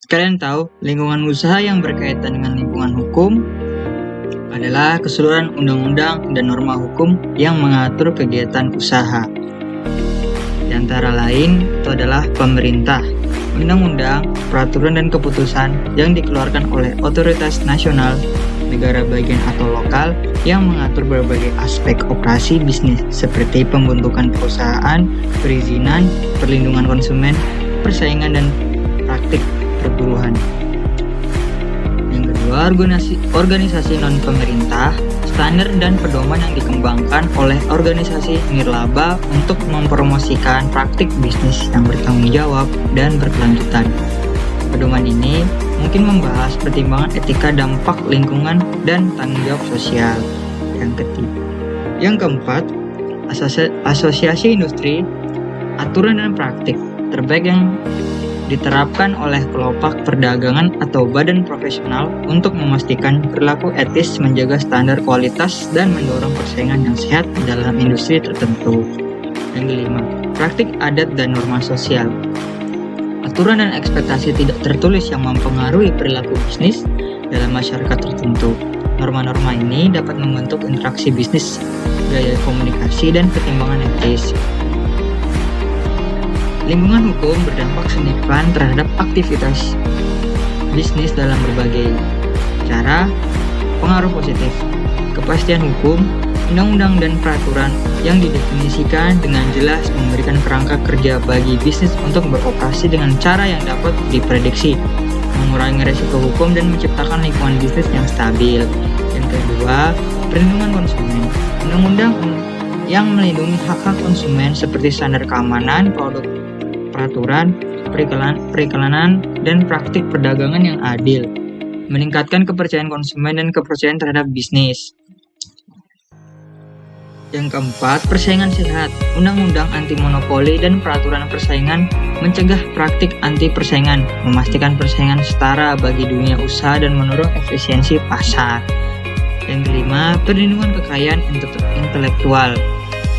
Kalian tahu, lingkungan usaha yang berkaitan dengan lingkungan hukum adalah keseluruhan undang-undang dan norma hukum yang mengatur kegiatan usaha. Di antara lain, itu adalah pemerintah, undang-undang, peraturan dan keputusan yang dikeluarkan oleh otoritas nasional, negara bagian atau lokal yang mengatur berbagai aspek operasi bisnis seperti pembentukan perusahaan, perizinan, perlindungan konsumen, persaingan dan praktik perburuhan. Yang kedua, organisasi non-pemerintah, standar dan pedoman yang dikembangkan oleh organisasi nirlaba untuk mempromosikan praktik bisnis yang bertanggung jawab dan berkelanjutan. Pedoman ini mungkin membahas pertimbangan etika, dampak lingkungan, dan tanggung jawab sosial. Yang keempat, asosiasi industri, aturan dan praktik terbaik yang diterapkan oleh kelompok perdagangan atau badan profesional untuk memastikan perilaku etis, menjaga standar kualitas, dan mendorong persaingan yang sehat dalam industri tertentu. Yang kelima, praktik adat dan norma sosial. Aturan dan ekspektasi tidak tertulis yang mempengaruhi perilaku bisnis dalam masyarakat tertentu. Norma-norma ini dapat membentuk interaksi bisnis, gaya komunikasi, dan pertimbangan etis. Lingkungan hukum berdampak signifikan terhadap aktivitas bisnis dalam berbagai cara. Pengaruh positif, kepastian hukum, undang-undang dan peraturan yang didefinisikan dengan jelas memberikan kerangka kerja bagi bisnis untuk beroperasi dengan cara yang dapat diprediksi, mengurangi risiko hukum dan menciptakan lingkungan bisnis yang stabil. Yang kedua, perlindungan konsumen. Undang-undang yang melindungi hak-hak konsumen seperti standar keamanan produk, peraturan, periklanan, dan praktik perdagangan yang adil, meningkatkan kepercayaan konsumen dan kepercayaan terhadap bisnis. Yang keempat, persaingan sehat. Undang-undang anti monopoli dan peraturan persaingan mencegah praktik anti persaingan, memastikan persaingan setara bagi dunia usaha dan mendorong efisiensi pasar. Yang kelima, perlindungan kekayaan intelektual.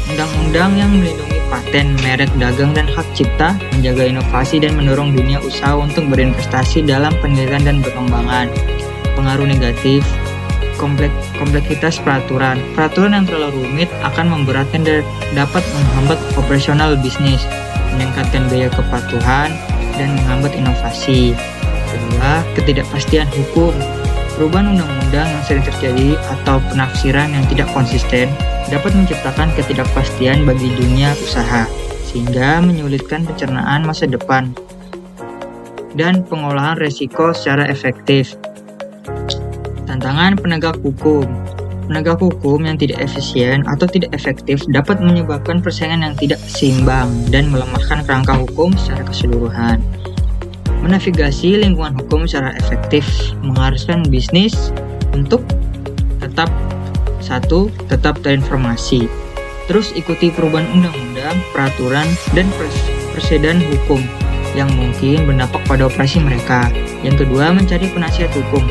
Undang-undang yang melindungi paten, merek dagang, dan hak cipta, menjaga inovasi dan mendorong dunia usaha untuk berinvestasi dalam penelitian dan perkembangan. Pengaruh negatif, kompleksitas peraturan. Peraturan yang terlalu rumit akan memberatkan dan dapat menghambat operasional bisnis, meningkatkan biaya kepatuhan, dan menghambat inovasi. Kedua, ketidakpastian hukum. Perubahan undang-undang yang sering terjadi atau penafsiran yang tidak konsisten dapat menciptakan ketidakpastian bagi dunia usaha, sehingga menyulitkan pencernaan masa depan dan pengolahan risiko secara efektif. Tantangan penegak hukum. Penegak hukum yang tidak efisien atau tidak efektif dapat menyebabkan persaingan yang tidak seimbang dan melemahkan kerangka hukum secara keseluruhan. Menavigasi lingkungan hukum secara efektif mengharuskan bisnis untuk tetap terinformasi, terus ikuti perubahan undang-undang, peraturan, dan preseden hukum yang mungkin berdampak pada operasi mereka. Yang kedua, mencari penasihat hukum.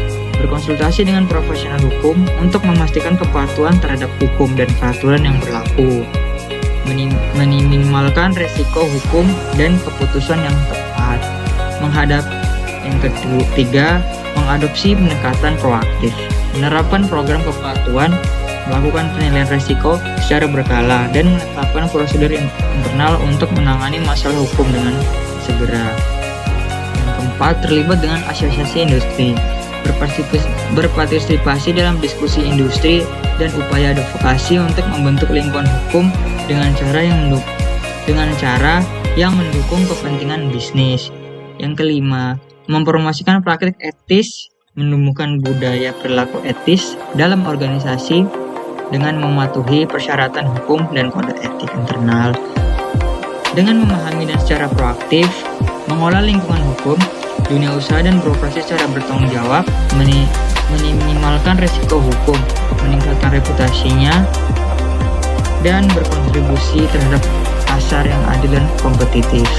Berkonsultasi dengan profesional hukum untuk memastikan kepatuhan terhadap hukum dan peraturan yang berlaku. Meminimalkan risiko hukum dan keputusan yang tepat. Yang ketiga, mengadopsi pendekatan proaktif. Menerapkan program kepatuhan, melakukan penilaian risiko secara berkala, dan menetapkan prosedur internal untuk menangani masalah hukum dengan segera. Yang keempat, terlibat dengan asosiasi industri. Berpartisipasi dalam diskusi industri dan upaya advokasi untuk membentuk lingkungan hukum dengan cara yang mendukung kepentingan bisnis. Yang kelima, mempromosikan praktik etis, menumbuhkan budaya perilaku etis dalam organisasi dengan mematuhi persyaratan hukum dan kode etik internal. Dengan memahami dan secara proaktif mengolah lingkungan hukum, dunia usaha dan beroperasi secara bertanggung jawab, meminimalkan risiko hukum, meningkatkan reputasinya, dan berkontribusi terhadap pasar yang adil dan kompetitif.